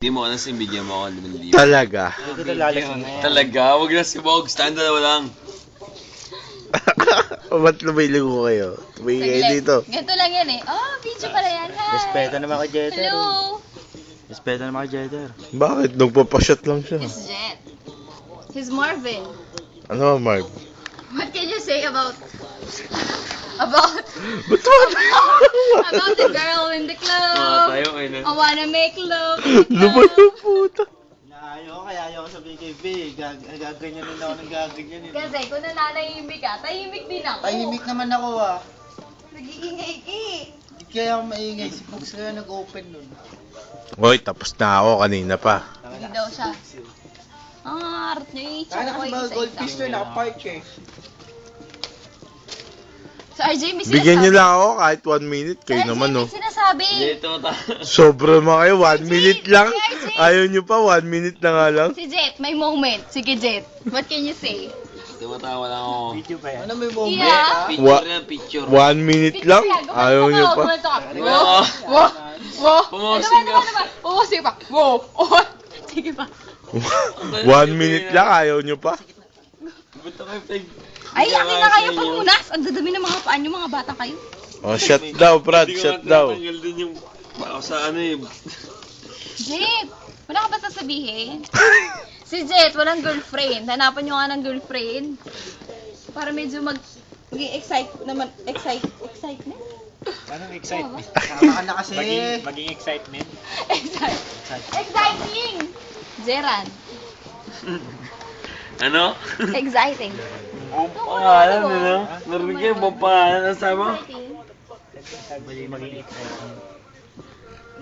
Hindi mo kasi bigyan mo ako 5,000. Talaga. Talaga? Huwag na si Bog. Stand na lang. Ba't lumiligo ko kayo? Tumingin dito. Ganito lang yan eh. Oh, video pala yan. Hi. Respeto naman kay Jeter. Hello. Respeto naman kay Jeter. Bakit? Nagpapashot lang siya. It's Jet. He's Marvin. Ano ba, Marv? What can you say about Ba't about the girl in the club? Tayo kayo na. I wanna make love in the Lumayo club. puta. Ayaw ko sabihin kay B. Gaganyan din ako ng gaganyan. Kasi kung nananahimik ka, tahimik din ako. Tahimik naman ako ah. Nag-iingay ka eh. Hindi kaya ako maingay. Si Fox kaya nag-open nun. Hoy, tapos na ako kanina pa. Hindi daw siya. Ang harap niya eh. Kaya Tsaka ko mga goldfish isa-isa. na nakapark eh. So RJ, may sinasabi. Bigyan nyo lang ako kahit 1 minute. Kayo RJ, naman, no? may sinasabi. Dito ta. Sobra naman kayo. 1 minute lang. RJ. Ayaw nyo pa. 1 minute na nga lang. Si Jet, may moment. Sige Jet, what can you say? Tumatawa lang ako. Video ba yan? Ano may moment Yeah. ah? Picture yan, picture. 1 minute lang. Ayaw nyo pa. Wow! Wow! Wow! Pumosing ka. Pumosing pa. Wow! Oh! Sige pa. 1 minute lang. Ayaw nyo pa. Ba't ako yung Ay, akin na kayo pamunas. Ang dadami ng mga paan yung mga bata kayo. Oh, shut daw, Brad. Shut daw. Tanggal din yung sa ano eh. Jet, wala ka ba sasabihin? Si Jet, walang girlfriend. Hanapan nyo nga ng girlfriend. Para medyo mag-excite naman. Excitement? Anong excitement? Tama ka na kasi. Maging excitement. Exciting! Zeran. Ano? Exciting. Ang pangalan, ano? Narinig kayo, ang pangalan. Ang sabi mo? Exciting. Maging excitement.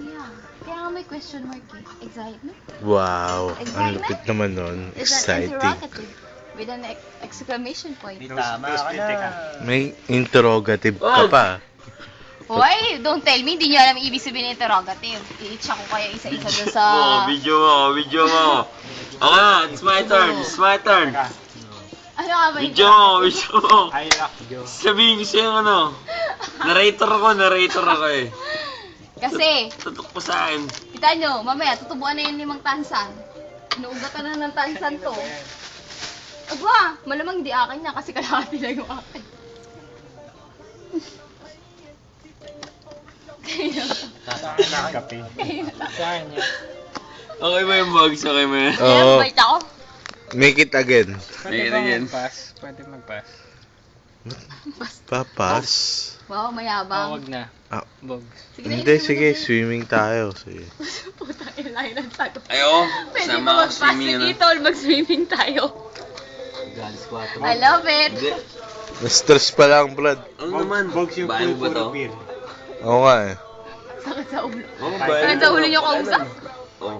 Yeah. Kaya nga may question mark eh. Excitement? Wow. Ang lupit naman nun. Is that Exciting. interrogative? With an exclamation point. Tama ka na. May interrogative ka pa. Hoy, don't tell me, hindi nyo alam ibig sabihin ng interrogative. I-check ko kayo isa-isa doon sa... Video mo. Okay, it's my turn. Ano nga ba Video mo. I love you. Sabihin ko sa'yo ano. Narrator ako eh. Kasi, Tutok po sa akin. kita nyo, mamaya tutubuan na yung 5 tansan. Inuugatan na ng tansan to. Aba, malamang hindi akin na kasi kalahati lang yung akin. Kape. Saan yan? Okay ba yung bugs? Okay ba yan? Kaya Oo. bait ako. Make it again. Make it again. Pwede mag-pass. Papas. Wow, mayabang. Huwag na. Ah, Bog. hindi, sige. Swimming tayo. Sige. Putang ina, layo ng sagot. Ayo, Pwede sama ba ka mag-pass swimming na ano. dito or mag-swimming tayo? I love it. Hindi. Na-stress pa lang, Brad. Ano naman? Bahan mo ba to? Oo nga eh. Sakit sa ulo. Oo, Sakit sa ulo nyo kausap? Oo.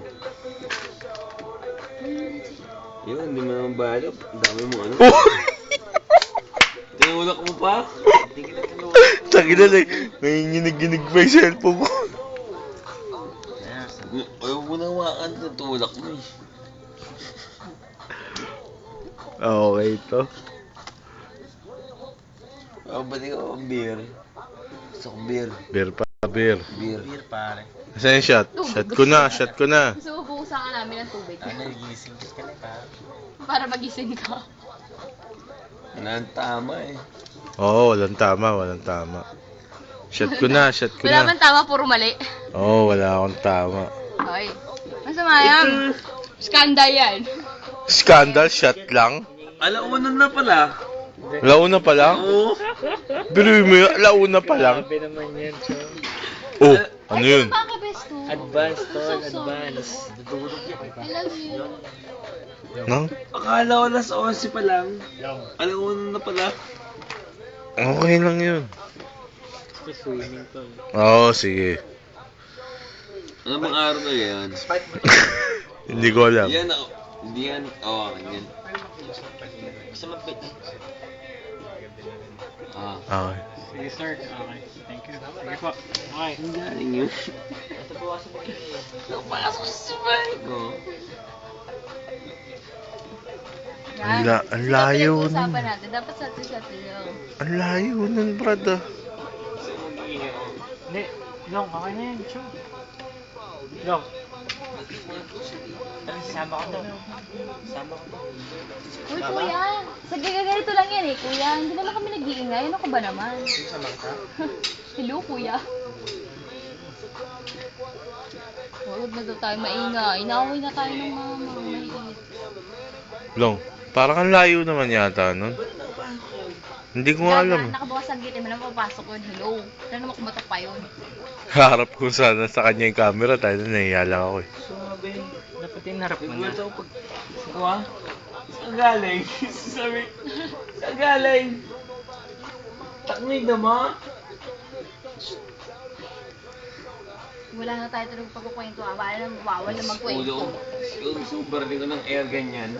Yun, hindi mo naman balap. Ang dami mo ano. Tinulak mo pa? Tagi na lang. Nanginginig-ginig pa yung cellphone ko. Ayaw mo na hawakan. Tutulak mo eh. Okay to. Oh, ba't ikaw ang beer? Gusto kong beer. Beer pa, beer. Beer. Beer pare. Saan yung shot? Shot ko na. Gusto mo bukusan ka namin ng tubig. Nagising ka lang pare. Para magising ka. Wala ang tama eh. Oo, walang tama. Shot ko na. Wala man tama, puro mali. Oo, wala akong tama. Hoy. Masama yan. Skandal yan. Scandal, shot lang. Alauna na pala. Launa pa lang? Oo. Pero mo yun, launa pa lang. Sabi naman yan, so. Oh, ano yun? Baka best to. Advance to, So, so. advance. I love you. No? Akala ko alas 11 pa lang. Alauna na pala. Okay lang yun. Swimming to. Oo, sige. Ano bang araw na yan? Hindi ko alam. Yan ako. Hindi yan. Oo, yan. Basta mapit. Ah. Okay. Sige sir. Okay. Thank you. Sige po. Okay. Ang galing yun. Nakapasok sa sabay ko. Ang layo nun. Pinag-uusapan natin. Dapat sa atin yung... Ang layo nun, Brad ah. Hindi. Long, okay na yan. Sure. Long. Sama ko to. Sama ko to. Uy, kuya. Sa ganito lang yan eh, kuya. Hindi naman kami nag-iingay. Ano ka ba naman? Sama ka? Hello, kuya. Huwag na daw tayo maingay. Inaaway na tayo ng mama. Maliit. Long, parang ang layo naman yata nun. Hindi ko nga alam. Nakabukas ang gate. May naman papasok yun. Hello. Wala naman kumatak pa yun. Harap ko sana sa kanya yung camera, tayo na nahiya lang ako eh. Sabi, dapat yung harap mo na. Ito pag... Sawa? Saan galing? Sabi, saan galing? Taknig naman. Wala na tayo tulog pagkukwento. Bawal na magkwento. Ulo. Super din ko ng air ganyan.